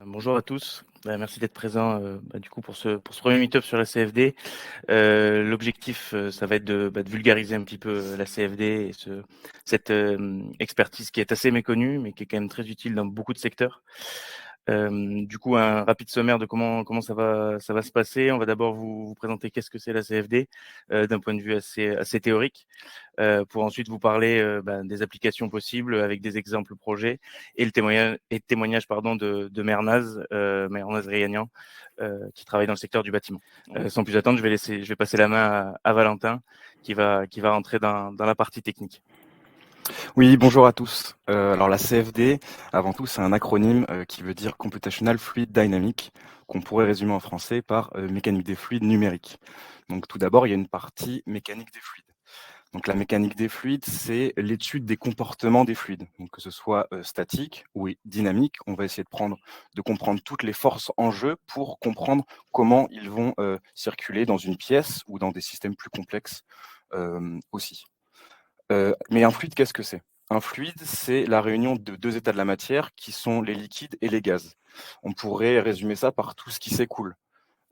Bonjour à tous. Merci d'être présent, du coup pour ce premier meet-up sur la CFD. L'objectif, ça va être de vulgariser un petit peu, la CFD et cette, expertise qui est assez méconnue, mais qui est quand même très utile dans beaucoup de secteurs. Du coup, un rapide sommaire de comment ça va se passer. On va d'abord vous présenter qu'est-ce que c'est la CFD, d'un point de vue assez théorique, pour ensuite vous parler, des applications possibles avec des exemples projets et le témoignage pardon de Mernaz Rehanian, qui travaille dans le secteur du bâtiment. Sans plus attendre, je vais passer la main à Valentin qui va rentrer dans la partie technique. Oui, bonjour à tous. Alors la CFD, avant tout, c'est un acronyme qui veut dire Computational Fluid Dynamic, qu'on pourrait résumer en français par mécanique des fluides numériques. Donc tout d'abord, il y a une partie mécanique des fluides. Donc la mécanique des fluides, c'est l'étude des comportements des fluides, donc que ce soit statique ou dynamique. On va essayer de comprendre toutes les forces en jeu pour comprendre comment ils vont circuler dans une pièce ou dans des systèmes plus complexes aussi. Mais un fluide, qu'est-ce que c'est? Un fluide, c'est la réunion de 2 états de la matière qui sont les liquides et les gaz. On pourrait résumer ça par tout ce qui s'écoule.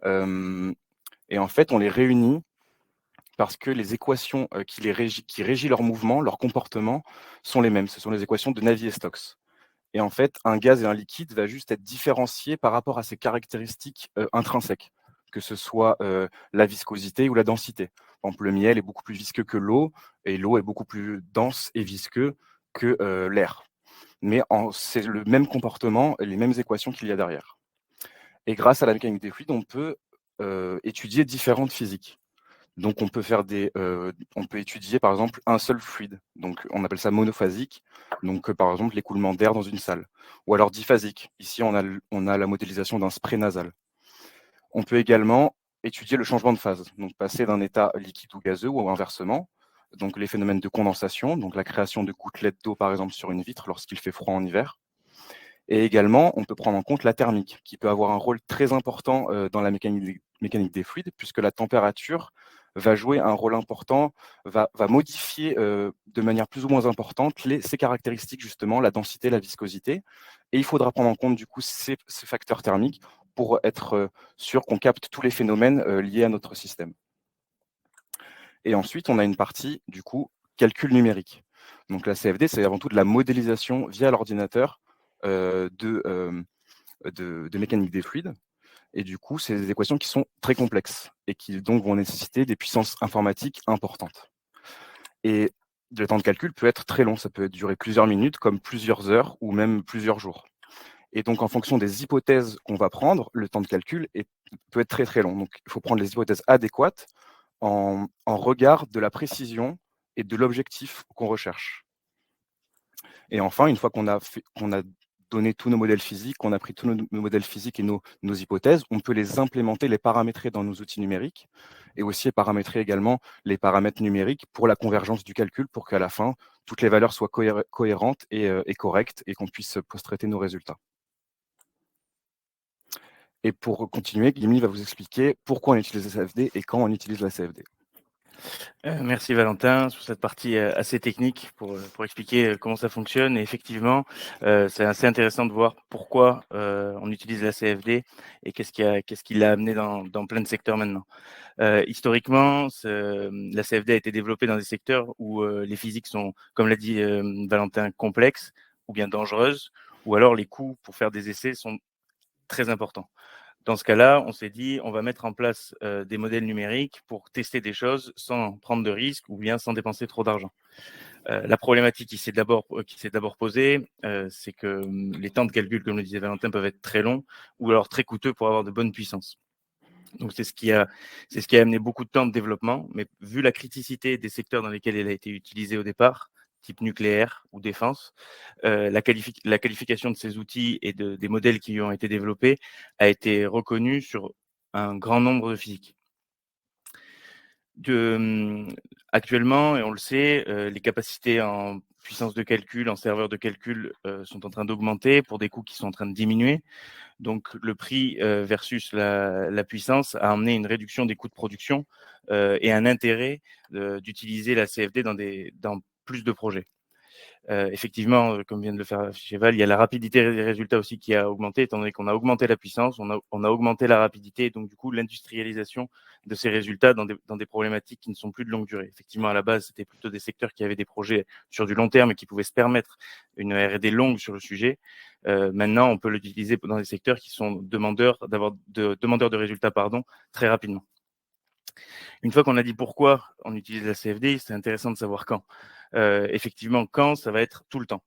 Hem et en fait, on les réunit parce que les équations, qui régit leur mouvement, leur comportement sont les mêmes. Ce sont les équations de Navier-Stokes et en fait, un gaz et un liquide va juste être différencié par rapport à ses caractéristiques, intrinsèques, que ce soit, la viscosité ou la densité. Par exemple, le miel est beaucoup plus visqueux que l'eau et l'eau est beaucoup plus dense et visqueux que, l'air. Mais c'est le même comportement et les mêmes équations qu'il y a derrière. Et grâce à la mécanique des fluides, on peut, étudier différentes physiques. Donc on peut étudier par exemple un seul fluide, donc on appelle ça monophasique, donc par exemple l'écoulement d'air dans une salle ou alors diphasique. Ici on a la modélisation d'un spray nasal. On peut également étudier le changement de phase, donc passer d'un état liquide ou gazeux ou inversement, donc les phénomènes de condensation, donc la création de gouttelettes d'eau par exemple sur une vitre lorsqu'il fait froid en hiver. Et également, on peut prendre en compte la thermique, qui peut avoir un rôle très important dans la mécanique des fluides, puisque la température va jouer un rôle important, va modifier de manière plus ou moins importante ces caractéristiques, justement, la densité, la viscosité. Et il faudra prendre en compte, du coup, ces facteurs thermiques pour être sûr qu'on capte tous les phénomènes liés à notre système. Et ensuite, on a une partie, du coup, calcul numérique. Donc la CFD, c'est avant tout de la modélisation via l'ordinateur euh, de, euh, de mécanique des fluides. Et du coup, c'est des équations qui sont très complexes et qui donc vont nécessiter des puissances informatiques importantes. Et le temps de calcul peut être très long, ça peut durer plusieurs minutes, comme plusieurs heures ou même plusieurs jours. Et donc, en fonction des hypothèses qu'on va prendre, le temps de calcul peut être très très long. Donc, il faut prendre les hypothèses adéquates en regard de la précision et de l'objectif qu'on recherche. Et enfin, une fois qu'on a donné tous nos modèles physiques, qu'on a pris tous nos modèles physiques et nos hypothèses, on peut les implémenter, les paramétrer dans nos outils numériques et aussi paramétrer également les paramètres numériques pour la convergence du calcul pour qu'à la fin, toutes les valeurs soient cohérentes et correctes et qu'on puisse post-traiter nos résultats. Et pour continuer, Guillemot va vous expliquer pourquoi on utilise la CFD et quand on utilise la CFD. Merci Valentin sur cette partie, assez technique pour expliquer, comment ça fonctionne et effectivement, c'est assez intéressant de voir pourquoi, on utilise la CFD et qu'est-ce qui l'a amené dans plein de secteurs maintenant. Historiquement, la CFD a été développée dans des secteurs où, les physiques sont, comme l'a dit, Valentin, complexes ou bien dangereuses ou alors les coûts pour faire des essais sont très importants. Dans ce cas-là, on s'est dit: «On va mettre en place, des modèles numériques pour tester des choses sans prendre de risques ou bien sans dépenser trop d'argent». La problématique qui s'est d'abord posée, c'est que, les temps de calcul, comme le disait Valentin, peuvent être très longs ou alors très coûteux pour avoir de bonnes puissances. Donc c'est ce qui a amené beaucoup de temps de développement, mais vu la criticité des secteurs dans lesquels elle a été utilisée au départ, type nucléaire ou défense, la qualification de ces outils et des modèles qui ont été développés a été reconnue sur un grand nombre de physiques. De, actuellement et on le sait, les capacités en puissance de calcul, en serveurs de calcul, sont en train d'augmenter pour des coûts qui sont en train de diminuer. Donc le prix, versus la puissance a amené une réduction des coûts de production, et un intérêt, d'utiliser la CFD dans plus de projets. Effectivement, comme vient de le faire Cheval, il y a la rapidité des résultats aussi qui a augmenté, étant donné qu'on a augmenté la puissance, on a augmenté la rapidité et donc du coup l'industrialisation de ces résultats dans des problématiques qui ne sont plus de longue durée. Effectivement, à la base, c'était plutôt des secteurs qui avaient des projets sur du long terme et qui pouvaient se permettre une R&D longue sur le sujet. Maintenant, on peut l'utiliser dans des secteurs qui sont demandeurs de résultats, très rapidement. Une fois qu'on a dit pourquoi on utilise la CFD, c'est intéressant de savoir quand. Effectivement, quand, ça va être tout le temps.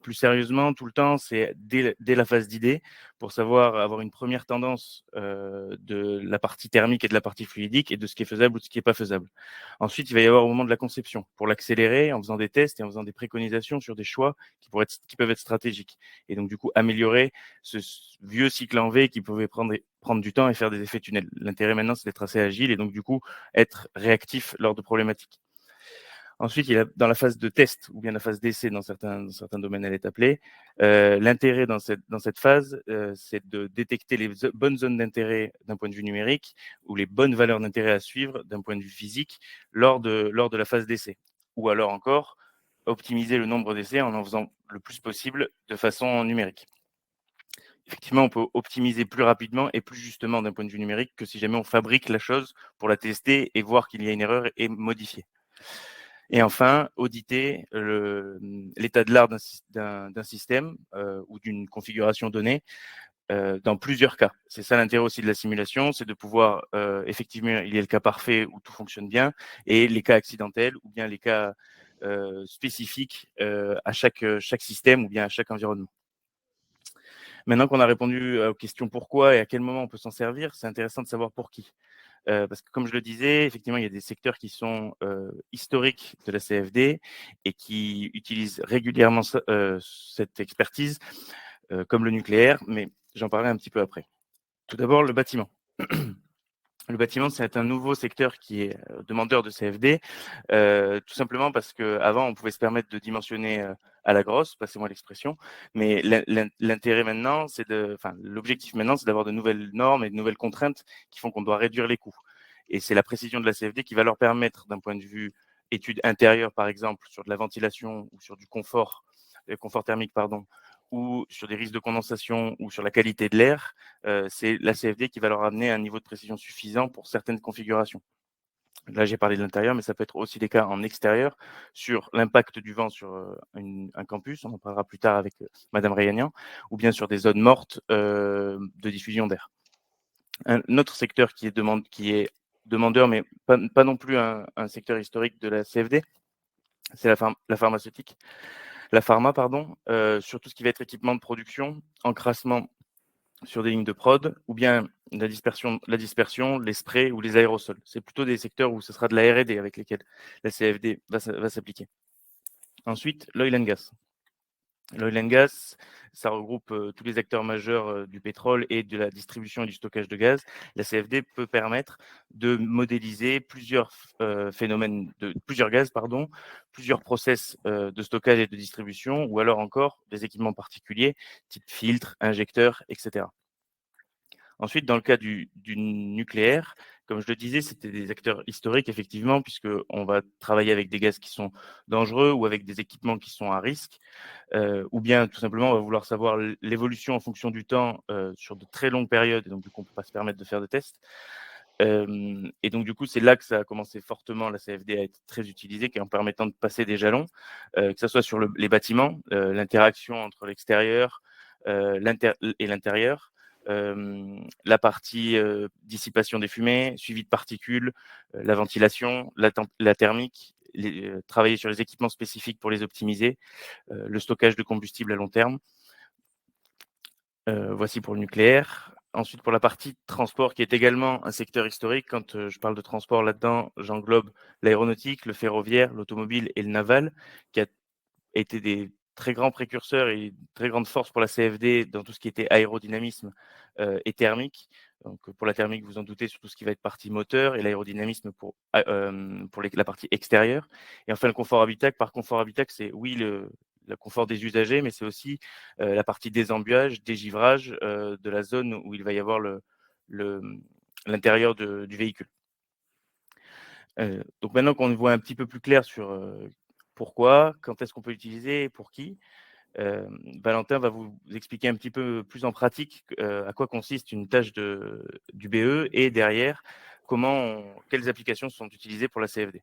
Plus sérieusement, tout le temps, c'est dès la phase d'idée, pour savoir avoir une première tendance de la partie thermique et de la partie fluidique et de ce qui est faisable ou de ce qui n'est pas faisable. Ensuite, il va y avoir au moment de la conception, pour l'accélérer en faisant des tests et en faisant des préconisations sur des choix qui peuvent être stratégiques. Et donc, du coup, améliorer ce vieux cycle en V qui pouvait prendre du temps et faire des effets tunnels. L'intérêt maintenant, c'est d'être assez agile et donc, du coup, être réactif lors de problématiques. Ensuite, il y a dans la phase de test ou bien la phase d'essai dans certains domaines, elle est appelée. L'intérêt dans cette phase, c'est de détecter les bonnes zones d'intérêt d'un point de vue numérique ou les bonnes valeurs d'intérêt à suivre d'un point de vue physique lors de la phase d'essai. Ou alors encore, optimiser le nombre d'essais en faisant le plus possible de façon numérique. Effectivement, on peut optimiser plus rapidement et plus justement d'un point de vue numérique que si jamais on fabrique la chose pour la tester et voir qu'il y a une erreur et modifier. Et enfin, auditer l'état de l'art d'un système ou d'une configuration donnée dans plusieurs cas. C'est ça l'intérêt aussi de la simulation, c'est de pouvoir effectivement, il y a le cas parfait où tout fonctionne bien et les cas accidentels ou bien les cas spécifiques à chaque système ou bien à chaque environnement. Maintenant qu'on a répondu aux questions pourquoi et à quel moment on peut s'en servir, c'est intéressant de savoir pour qui. Parce que comme je le disais, effectivement, il y a des secteurs qui sont historiques de la CFD et qui utilisent régulièrement cette expertise, comme le nucléaire, mais j'en parlerai un petit peu après. Tout d'abord, le bâtiment. Le bâtiment, c'est un nouveau secteur qui est demandeur de CFD, tout simplement parce qu'avant, on pouvait se permettre de dimensionner à la grosse, passez-moi l'expression, mais l'intérêt maintenant, l'objectif maintenant, c'est d'avoir de nouvelles normes et de nouvelles contraintes qui font qu'on doit réduire les coûts. Et c'est la précision de la CFD qui va leur permettre, d'un point de vue études intérieures, par exemple, sur de la ventilation ou sur du confort thermique, ou sur des risques de condensation ou sur la qualité de l'air, c'est la CFD qui va leur amener un niveau de précision suffisant pour certaines configurations. Là, j'ai parlé de l'intérieur, mais ça peut être aussi des cas en extérieur sur l'impact du vent sur un campus, on en parlera plus tard avec Madame Rayagnan, ou bien sur des zones mortes de diffusion d'air. Un autre secteur qui est demandeur, mais pas non plus un secteur historique de la CFD, c'est la pharmaceutique. La pharma, sur tout ce qui va être équipement de production, encrassement sur des lignes de prod, ou bien la dispersion, les sprays ou les aérosols. C'est plutôt des secteurs où ce sera de la R&D avec lesquels la CFD va s'appliquer. Ensuite, l'oil and gas. L'oil and gas, ça regroupe tous les acteurs majeurs du pétrole et de la distribution et du stockage de gaz. La CFD peut permettre de modéliser plusieurs phénomènes, plusieurs gaz, plusieurs process de stockage et de distribution, ou alors encore des équipements particuliers, type filtres, injecteurs, etc. Ensuite, dans le cas du nucléaire, comme je le disais, c'était des acteurs historiques, effectivement, puisqu'on va travailler avec des gaz qui sont dangereux ou avec des équipements qui sont à risque, ou bien tout simplement, on va vouloir savoir l'évolution en fonction du temps sur de très longues périodes, et donc du coup, on ne peut pas se permettre de faire de tests. Et donc du coup, c'est là que ça a commencé fortement, la CFD, à être très utilisée, en permettant de passer des jalons, que ce soit sur les bâtiments, l'interaction entre l'extérieur et l'intérieur, la partie dissipation des fumées, suivi de particules, la ventilation, la thermique, travailler sur les équipements spécifiques pour les optimiser, le stockage de combustible à long terme. Voici pour le nucléaire. Ensuite, pour la partie transport, qui est également un secteur historique. Quand je parle de transport là-dedans, j'englobe l'aéronautique, le ferroviaire, l'automobile et le naval, qui a été des très grands précurseurs et très grande force pour la CFD dans tout ce qui était aérodynamisme et thermique. Donc, pour la thermique, vous en doutez, sur tout ce qui va être partie moteur, et l'aérodynamisme pour la partie extérieure. Et enfin, le confort habitacle. Par confort habitacle, c'est oui le confort des usagers, mais c'est aussi la partie désembuage, dégivrage de la zone où il va y avoir l'intérieur du véhicule. Donc maintenant qu'on voit un petit peu plus clair sur Pourquoi? Quand est-ce qu'on peut l'utiliser et pour qui? Valentin va vous expliquer un petit peu plus en pratique, à quoi consiste une tâche du BE et derrière, quelles applications sont utilisées pour la CFD.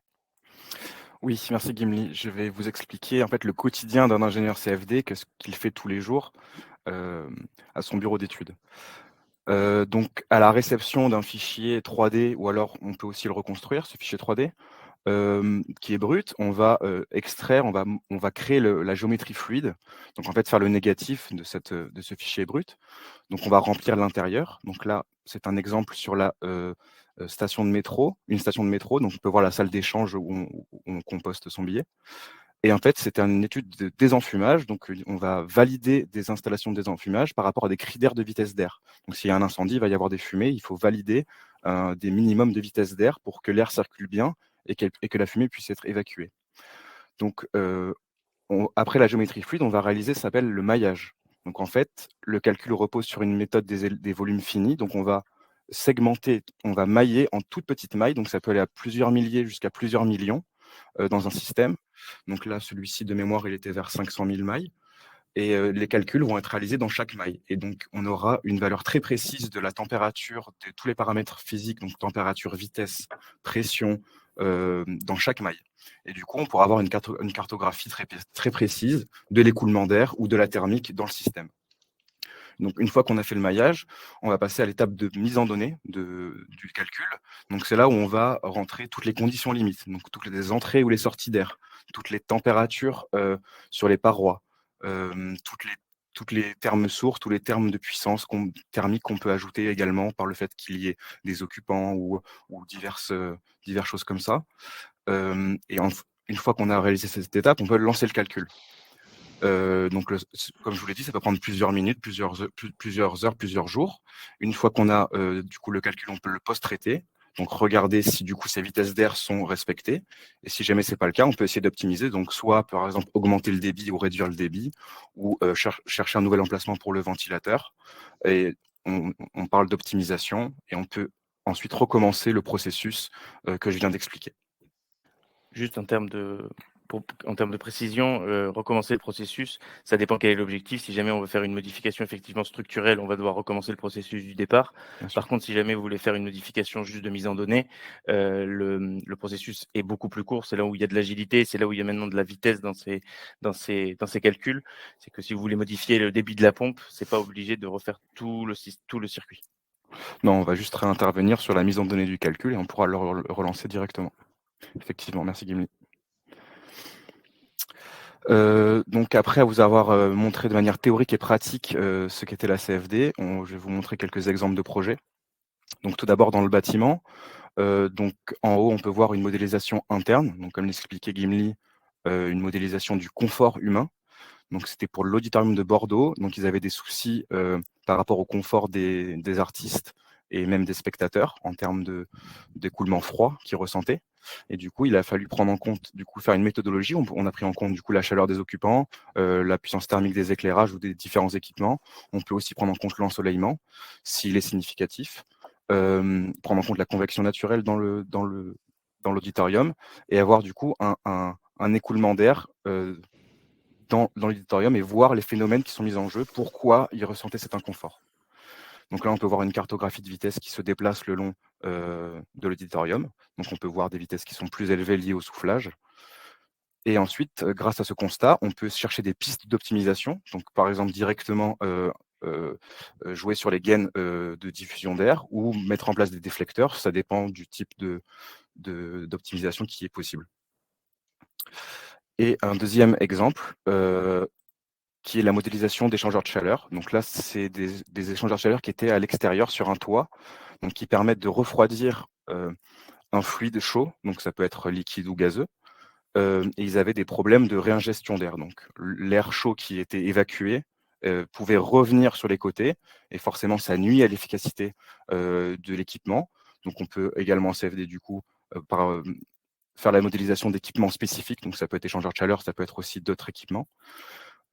Oui, merci Gimli. Je vais vous expliquer en fait le quotidien d'un ingénieur CFD, qu'est-ce qu'il fait tous les jours à son bureau d'études. Donc à la réception d'un fichier 3D ou alors on peut aussi le reconstruire, ce fichier 3D, qui est brut, on va, extraire, on va créer la géométrie fluide. Donc en fait, faire le négatif de ce fichier brut. Donc on va remplir l'intérieur. Donc là, c'est un exemple sur la, station de métro, une station de métro. Donc on peut voir la salle d'échange où on composte son billet. Et en fait, c'était une étude de désenfumage. Donc on va valider des installations de désenfumage par rapport à des critères de vitesse d'air. Donc s'il y a un incendie, il va y avoir des fumées, il faut valider, des minimums de vitesse d'air pour que l'air circule bien et que la fumée puisse être évacuée. Donc après la géométrie fluide, on va réaliser, ça s'appelle le maillage. Donc en fait, le calcul repose sur une méthode des volumes finis. Donc on va segmenter, on va mailler en toutes petites mailles. Donc ça peut aller à plusieurs milliers jusqu'à plusieurs millions dans un système. Donc là, celui-ci de mémoire, il était vers 500 000 mailles. Et les calculs vont être réalisés dans chaque maille. Et donc, on aura une valeur très précise de la température, de tous les paramètres physiques, donc température, vitesse, pression, dans chaque maille. Et du coup, on pourra avoir une cartographie très précise de l'écoulement d'air ou de la thermique dans le système. Donc, une fois qu'on a fait le maillage, on va passer à l'étape de mise en données du calcul. Donc, c'est là où on va rentrer toutes les conditions limites, donc toutes les entrées ou les sorties d'air, toutes les températures sur les parois, toutes les termes sources, tous les termes de puissance thermique qu'on peut ajouter également par le fait qu'il y ait des occupants ou diverses choses comme ça. Et une fois qu'on a réalisé cette étape, on peut lancer le calcul. Donc, comme je vous l'ai dit, ça peut prendre plusieurs minutes, plusieurs heures, plusieurs jours. Une fois qu'on a du coup le calcul, on peut le post-traiter. Donc, regarder si du coup ces vitesses d'air sont respectées. Et si jamais c'est pas le cas, on peut essayer d'optimiser. Donc, soit par exemple augmenter le débit ou réduire le débit, ou chercher un nouvel emplacement pour le ventilateur. Et on parle d'optimisation et on peut ensuite recommencer le processus que je viens d'expliquer. Juste en termes de précision, recommencer le processus, ça dépend quel est l'objectif. Si jamais on veut faire une modification effectivement structurelle, on va devoir recommencer le processus du départ. Bien sûr. Par contre, si jamais vous voulez faire une modification juste de mise en données, le processus est beaucoup plus court. C'est là où il y a de l'agilité, c'est là où il y a maintenant de la vitesse dans ces calculs. C'est que si vous voulez modifier le débit de la pompe, c'est pas obligé de refaire tout le circuit. Non, on va juste réintervenir sur la mise en données du calcul et on pourra le relancer directement. Effectivement, merci Gimli. Donc après vous avoir montré de manière théorique et pratique ce qu'était la CFD, je vais vous montrer quelques exemples de projets. Donc tout d'abord dans le bâtiment, donc en haut on peut voir une modélisation interne, donc comme l'expliquait Gimli, une modélisation du confort humain. Donc c'était pour l'auditorium de Bordeaux, donc ils avaient des soucis par rapport au confort des artistes et même des spectateurs en termes d'écoulement froid qu'ils ressentaient. Et du coup, il a fallu prendre en compte, du coup, faire une méthodologie. On a pris en compte du coup la chaleur des occupants, la puissance thermique des éclairages ou des différents équipements. On peut aussi prendre en compte l'ensoleillement, s'il est significatif, prendre en compte la convection naturelle dans l'auditorium et avoir du coup un écoulement d'air dans l'auditorium et voir les phénomènes qui sont mis en jeu, pourquoi ils ressentaient cet inconfort. Donc là, on peut voir une cartographie de vitesse qui se déplace le long de l'auditorium. Donc on peut voir des vitesses qui sont plus élevées liées au soufflage. Et ensuite, grâce à ce constat, on peut chercher des pistes d'optimisation. Donc par exemple, directement jouer sur les gaines de diffusion d'air ou mettre en place des déflecteurs. Ça dépend du type d'optimisation qui est possible. Et un deuxième exemple, qui est la modélisation d'échangeurs de chaleur. Donc là, c'est des échangeurs de chaleur qui étaient à l'extérieur sur un toit, donc qui permettent de refroidir un fluide chaud, donc ça peut être liquide ou gazeux. Et ils avaient des problèmes de réingestion d'air. Donc l'air chaud qui était évacué pouvait revenir sur les côtés, et forcément ça nuit à l'efficacité de l'équipement. Donc on peut également en CFD du coup faire la modélisation d'équipements spécifiques, donc ça peut être échangeur de chaleur, ça peut être aussi d'autres équipements.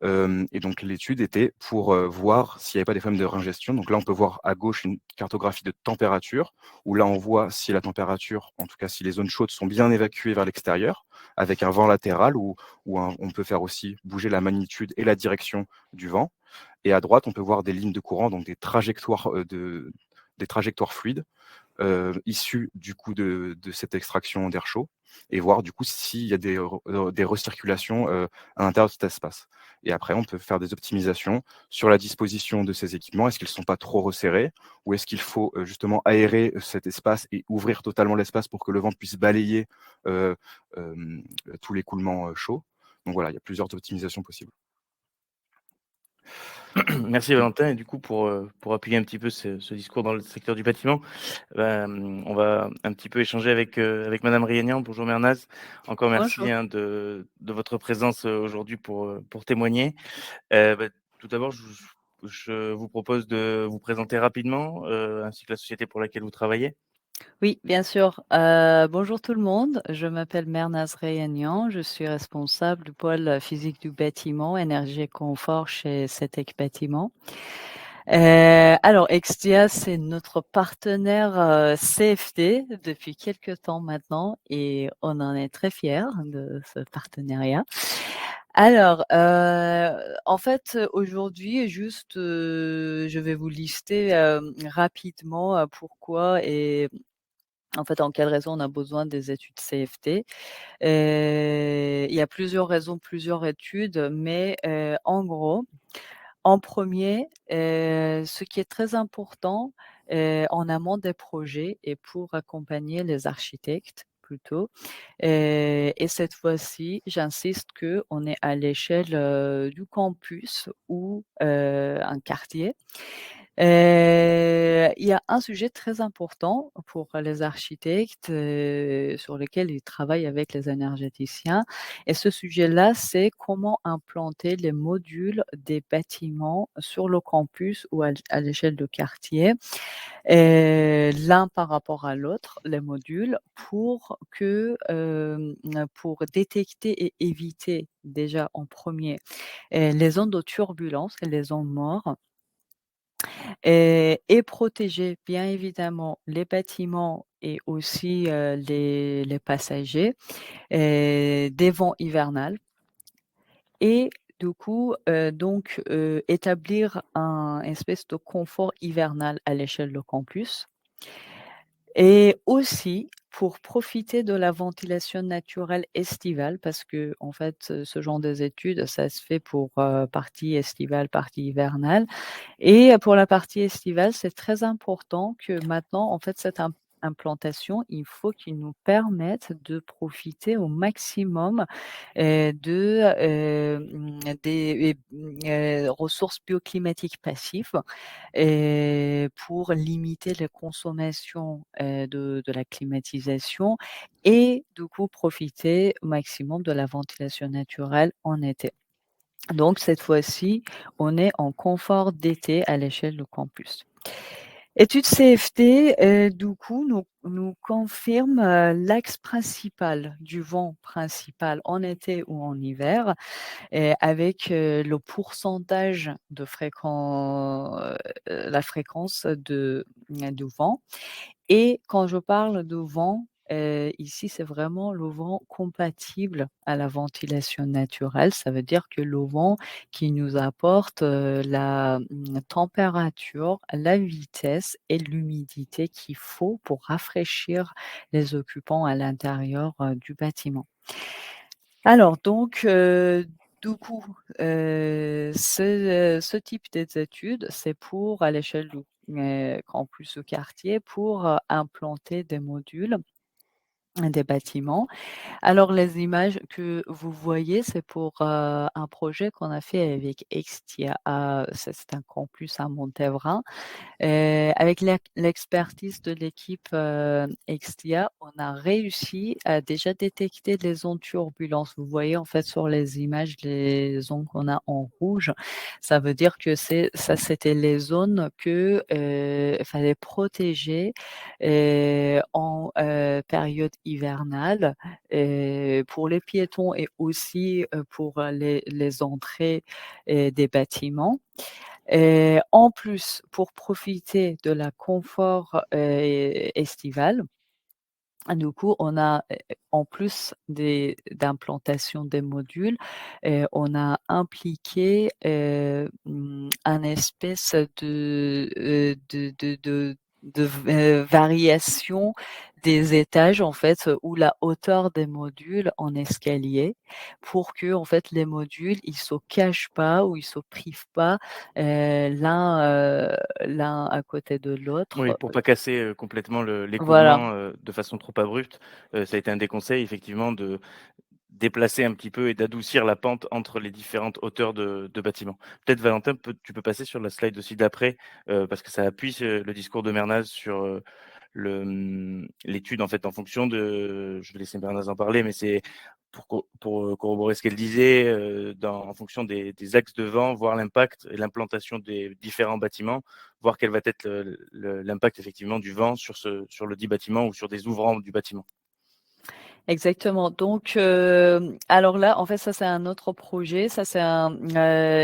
Et donc l'étude était pour voir s'il n'y avait pas des problèmes de réingestion. Donc là, on peut voir à gauche une cartographie de température, où là, on voit si la température, en tout cas si les zones chaudes sont bien évacuées vers l'extérieur, avec un vent latéral, où on peut faire aussi bouger la magnitude et la direction du vent. Et à droite, on peut voir des lignes de courant, donc des trajectoires fluides, issus du coup de cette extraction d'air chaud, et voir du coup s'il y a des recirculations à l'intérieur de cet espace. Et après, on peut faire des optimisations sur la disposition de ces équipements. Est-ce qu'ils ne sont pas trop resserrés, ou est-ce qu'il faut justement aérer cet espace et ouvrir totalement l'espace pour que le vent puisse balayer euh, euh, tout l'écoulement chaud. Donc voilà, il y a plusieurs optimisations possibles. Merci Valentin. Et du coup, pour appuyer un petit peu ce discours dans le secteur du bâtiment, on va un petit peu échanger avec Madame Rienian. Bonjour Mernaz. Encore merci Bonjour. de votre présence aujourd'hui pour témoigner. Tout d'abord, je vous propose de vous présenter rapidement, ainsi que la société pour laquelle vous travaillez. Oui, bien sûr. Bonjour tout le monde. Je m'appelle Mernaz Reyanian. Je suis responsable du pôle physique du bâtiment, énergie et confort chez CETEC Bâtiment. Alors, Extia, c'est notre partenaire CFD depuis quelques temps maintenant et on en est très fiers de ce partenariat. Alors, en fait, aujourd'hui, juste, je vais vous lister rapidement pourquoi et en fait, en quelle raison on a besoin des études CFD. Il y a plusieurs raisons, plusieurs études, mais en gros, en premier, ce qui est très important en amont des projets et pour accompagner les architectes plutôt. Et cette fois-ci, j'insiste qu'on est à l'échelle du campus ou un quartier. Il y a un sujet très important pour les architectes sur lequel ils travaillent avec les énergéticiens. Et ce sujet-là, c'est comment implanter les modules des bâtiments sur le campus ou à l'échelle de quartier, l'un par rapport à l'autre, les modules, pour détecter et éviter déjà en premier les zones de turbulence et les zones morts. Et protéger bien évidemment les bâtiments et aussi, les passagers, des vents hivernales et du coup, établir un espèce de confort hivernal à l'échelle de campus. Et aussi pour profiter de la ventilation naturelle estivale parce qu'en fait, ce genre des études, ça se fait pour, partie estivale, partie hivernale et pour la partie estivale, c'est très important que maintenant, en fait, cette implantation, il faut qu'il nous permette de profiter au maximum, des ressources bioclimatiques passives pour limiter les consommations, de la climatisation et du coup profiter au maximum de la ventilation naturelle en été. Donc cette fois-ci, on est en confort d'été à l'échelle du campus. Étude CFD, du coup, nous confirme, l'axe principal du vent principal en été ou en hiver, avec, le pourcentage de la fréquence du vent. Et quand je parle de vent, ici, c'est vraiment le vent compatible à la ventilation naturelle. Ça veut dire que le vent qui nous apporte, la, température, la vitesse et l'humidité qu'il faut pour rafraîchir les occupants à l'intérieur, du bâtiment. Alors donc, du coup, ce type d'études, c'est pour à l'échelle du campus ou quartier pour, implanter des modules, des bâtiments. Alors les images que vous voyez, c'est pour, un projet qu'on a fait avec Extia c'est un campus à Montévrain. Avec l'expertise de l'équipe, Extia, on a réussi à déjà détecter les zones turbulences. Vous voyez en fait sur les images les zones qu'on a en rouge. Ça veut dire que c'était les zones que, fallait protéger, en, période hivernale pour les piétons et aussi pour les entrées des bâtiments. En plus, pour profiter de la confort estival, du coup, on a, en plus d'implantation des modules, on a impliqué, un espèce de variation des étages, en fait, ou la hauteur des modules en escalier pour que en fait, les modules, ils se cachent pas ou ils se privent pas, l'un à côté de Oui, l'autre. pour pas casser, complètement Voilà. l'écoulement, de façon trop abrupte, ça a été un des conseils effectivement de déplacer un petit peu et d'adoucir la pente entre les différentes hauteurs de bâtiments. Peut-être Valentin, tu peux passer sur la slide aussi d'après, parce que ça appuie le discours de Mernaz sur, l'étude en fait en fonction de je vais laisser Mernaz en parler, mais c'est pour corroborer ce qu'elle disait, en fonction des axes de vent, voir l'impact et l'implantation des différents bâtiments, voir quel va être l'impact effectivement du vent sur le dit bâtiment ou sur des ouvrants du bâtiment. Exactement. Donc, alors là, en fait, ça, c'est un autre projet. Ça, c'est un,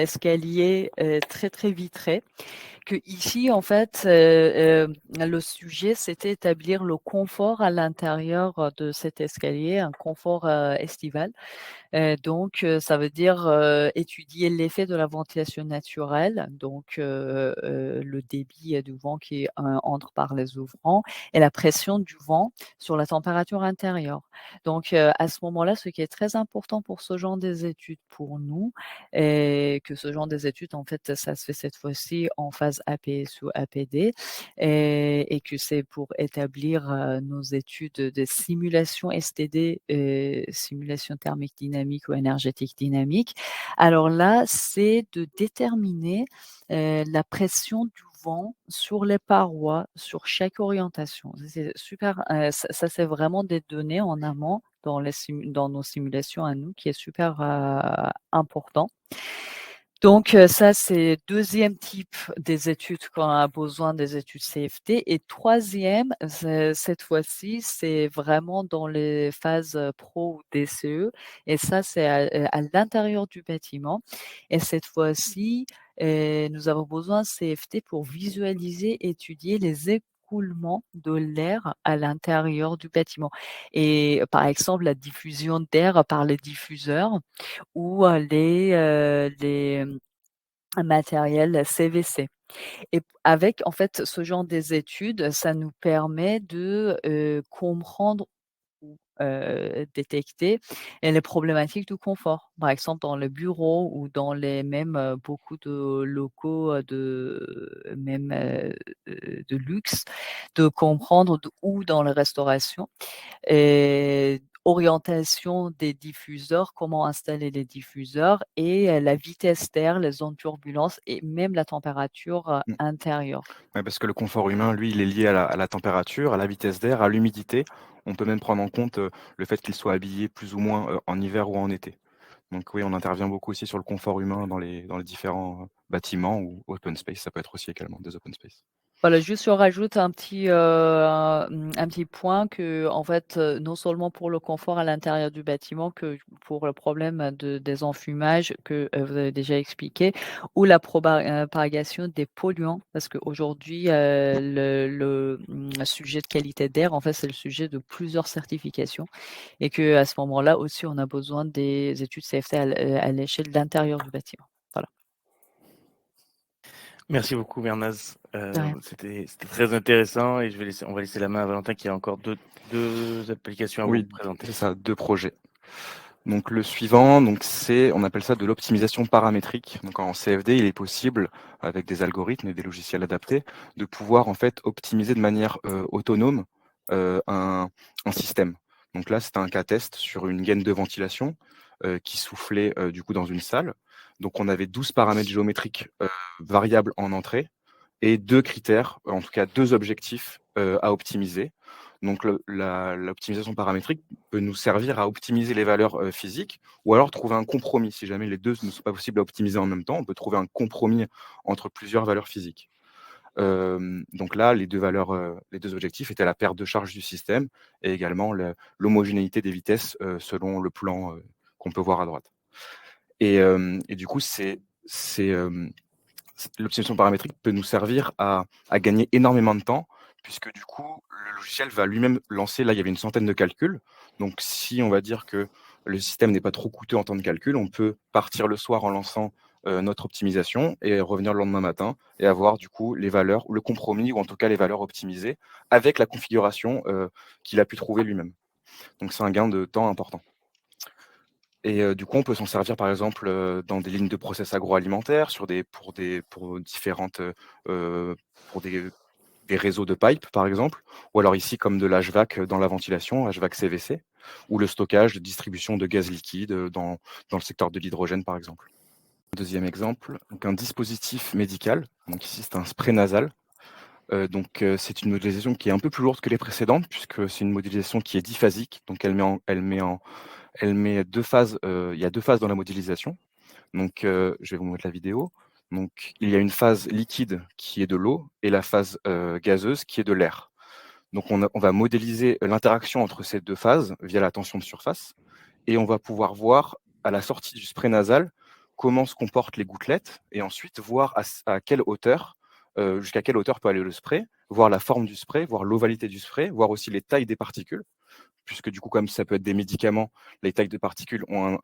escalier, très, très vitré que ici, en fait, le sujet, c'était établir le confort à l'intérieur, de cet escalier, un confort, estival. Donc, ça veut dire, étudier l'effet de la ventilation naturelle, donc le débit du vent qui, entre par les ouvrants et la pression du vent sur la température intérieure. Donc, à ce moment-là, ce qui est très important pour ce genre des études pour nous, et que ce genre des études, en fait, ça se fait cette fois-ci en phase APS ou APD et que c'est pour établir, nos études de simulation STD, simulation thermique dynamique ou énergétique dynamique. Alors là, c'est de déterminer, la pression du vent sur les parois, sur chaque orientation. C'est super, ça c'est vraiment des données en amont dans nos simulations à nous qui est super, important. Donc ça, c'est deuxième type des études quand on a besoin des études CFD et troisième, cette fois-ci, c'est vraiment dans les phases, pro ou DCE et ça, c'est à l'intérieur du bâtiment et cette fois-ci, nous avons besoin de CFD pour visualiser, étudier les écoulements de l'air à l'intérieur du bâtiment et par exemple, la diffusion d'air par les diffuseurs ou un matériel CVC et avec en fait ce genre des études, ça nous permet de, comprendre ou, détecter les problématiques du confort. Par exemple, dans le bureau ou dans les mêmes, beaucoup de locaux, de luxe, de comprendre ou dans la restauration orientation des diffuseurs, comment installer les diffuseurs et la vitesse d'air, les zones turbulences et même la température, Mmh. intérieure. Ouais, parce que le confort humain, lui, il est lié à la température, à la vitesse d'air, à l'humidité. On peut même prendre en compte, le fait qu'il soit habillé plus ou moins, en hiver ou en été. Donc oui, on intervient beaucoup aussi sur le confort humain dans les différents, bâtiments ou open space, ça peut être aussi également des open space. Voilà, juste je rajoute un petit point que en fait, non seulement pour le confort à l'intérieur du bâtiment que pour le problème des enfumages que, vous avez déjà expliqué ou la propagation des polluants. Parce qu'aujourd'hui, sujet de qualité d'air, en fait, c'est le sujet de plusieurs certifications et qu'à ce moment-là aussi, on a besoin des études CFT à l'échelle de l'intérieur du bâtiment. Voilà. Merci beaucoup Mernaz, De rien. c'était très intéressant et on va laisser la main à Valentin qui a encore deux applications à vous Oui, présenter. c'est ça, 2 projets. Donc le suivant, donc on appelle ça de l'optimisation paramétrique. Donc en CFD, il est possible, avec des algorithmes et des logiciels adaptés, de pouvoir en fait optimiser de manière autonome un système. Donc là, c'était un cas test sur une gaine de ventilation qui soufflait du coup dans une salle. Donc on avait 12 paramètres géométriques variables en entrée et 2 critères, en tout cas 2 objectifs à optimiser. Donc l'optimisation paramétrique peut nous servir à optimiser les valeurs physiques ou alors trouver un compromis. Si jamais les deux ne sont pas possibles à optimiser en même temps, on peut trouver un compromis entre plusieurs valeurs physiques. Donc là, les deux objectifs étaient la perte de charge du système et également l'homogénéité des vitesses selon le plan qu'on peut voir à droite. Et du coup, l'optimisation paramétrique peut nous servir à gagner énormément de temps, puisque du coup, le logiciel va lui-même lancer, là, il y avait une centaine de calculs. Donc, si on va dire que le système n'est pas trop coûteux en temps de calcul, on peut partir le soir en lançant notre optimisation et revenir le lendemain matin et avoir du coup les valeurs, ou le compromis, ou en tout cas les valeurs optimisées avec la configuration qu'il a pu trouver lui-même. Donc, c'est un gain de temps important. Et du coup, on peut s'en servir, par exemple, dans des lignes de process agroalimentaires, pour différentes, pour des réseaux de pipe, par exemple, ou alors ici, comme de l'HVAC dans la ventilation, HVAC CVC, ou le stockage de distribution de gaz liquide dans le secteur de l'hydrogène, par exemple. Deuxième exemple, donc un dispositif médical. Donc ici, c'est un spray nasal. C'est une modélisation qui est un peu plus lourde que les précédentes, puisque c'est une modélisation qui est diphasique. Donc elle met 2 phases, il y a 2 phases dans la modélisation. Donc, je vais vous mettre la vidéo. Donc, il y a une phase liquide qui est de l'eau et la phase gazeuse qui est de l'air. Donc, on va modéliser l'interaction entre ces 2 phases via la tension de surface et on va pouvoir voir à la sortie du spray nasal comment se comportent les gouttelettes et ensuite voir à quelle hauteur, jusqu'à quelle hauteur peut aller le spray, voir la forme du spray, voir l'ovalité du spray, voir aussi les tailles des particules, puisque du coup, comme ça peut être des médicaments, les tailles de particules ont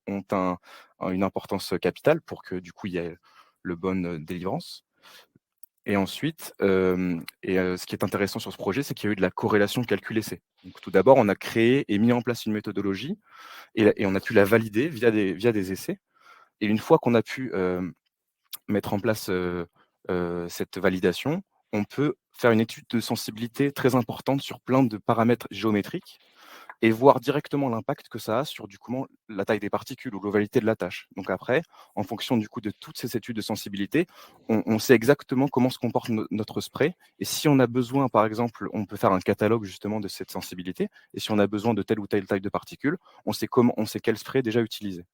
une importance capitale pour que du coup, il y ait le bonne délivrance. Et ensuite, ce qui est intéressant sur ce projet, c'est qu'il y a eu de la corrélation calcul-essai. Donc, tout d'abord, on a créé et mis en place une méthodologie et on a pu la valider via des essais. Et une fois qu'on a pu mettre en place cette validation, on peut faire une étude de sensibilité très importante sur plein de paramètres géométriques et voir directement l'impact que ça a sur du coup la taille des particules ou l'ovalité de la tâche. Donc après, en fonction du coup de toutes ces études de sensibilité, on sait exactement comment se comporte notre spray. Et si on a besoin, par exemple, on peut faire un catalogue justement de cette sensibilité. Et si on a besoin de telle ou telle taille de particules, on sait quel spray déjà utiliser.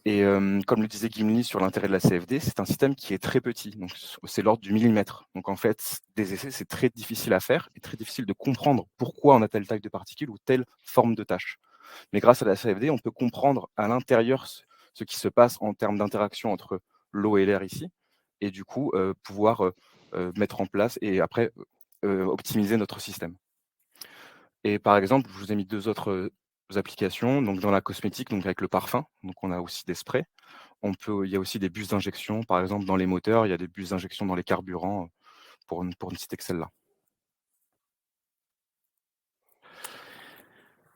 Et comme le disait Gimli sur l'intérêt de la CFD, c'est un système qui est très petit, donc c'est l'ordre du millimètre. Donc en fait, des essais, c'est très difficile à faire et très difficile de comprendre pourquoi on a telle taille de particules ou telle forme de tâche. Mais grâce à la CFD, on peut comprendre à l'intérieur ce qui se passe en termes d'interaction entre l'eau et l'air ici, et du coup pouvoir mettre en place et après optimiser notre système. Et par exemple, je vous ai mis 2 autres applications. Donc dans la cosmétique, donc avec le parfum, donc on a aussi des sprays. Il y a aussi des bus d'injection, par exemple dans les moteurs, il y a des bus d'injection dans les carburants, pour ne citer que celle-là.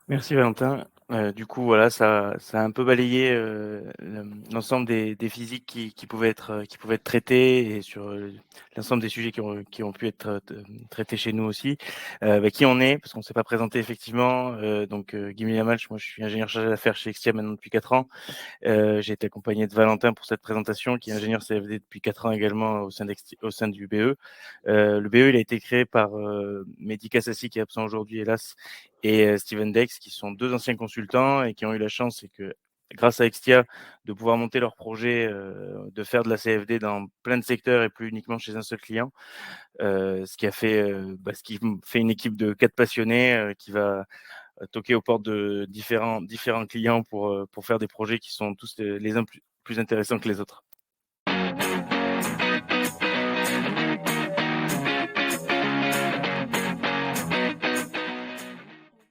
Merci Valentin. Du coup, voilà, ça a un peu balayé l'ensemble des physiques qui pouvaient être traitées et sur l'ensemble des sujets qui ont pu être traités chez nous aussi. Qui on est, parce qu'on ne s'est pas présenté effectivement. Gimli Lamalche, moi je suis ingénieur chargé d'affaires chez Extia maintenant depuis 4 ans. J'ai été accompagné de Valentin pour cette présentation, qui est ingénieur CFD depuis 4 ans également au sein du BE. Le BE, il a été créé par Mehdi Kassassi, qui est absent aujourd'hui, hélas, et Steven Dex, qui sont 2 anciens consultants et qui ont eu la chance, c'est que grâce à Extia, de pouvoir monter leur projet, de faire de la CFD dans plein de secteurs et plus uniquement chez un seul client. Ce qui fait une équipe de 4 passionnés qui va toquer aux portes de différents clients pour faire des projets qui sont tous les uns plus intéressants que les autres.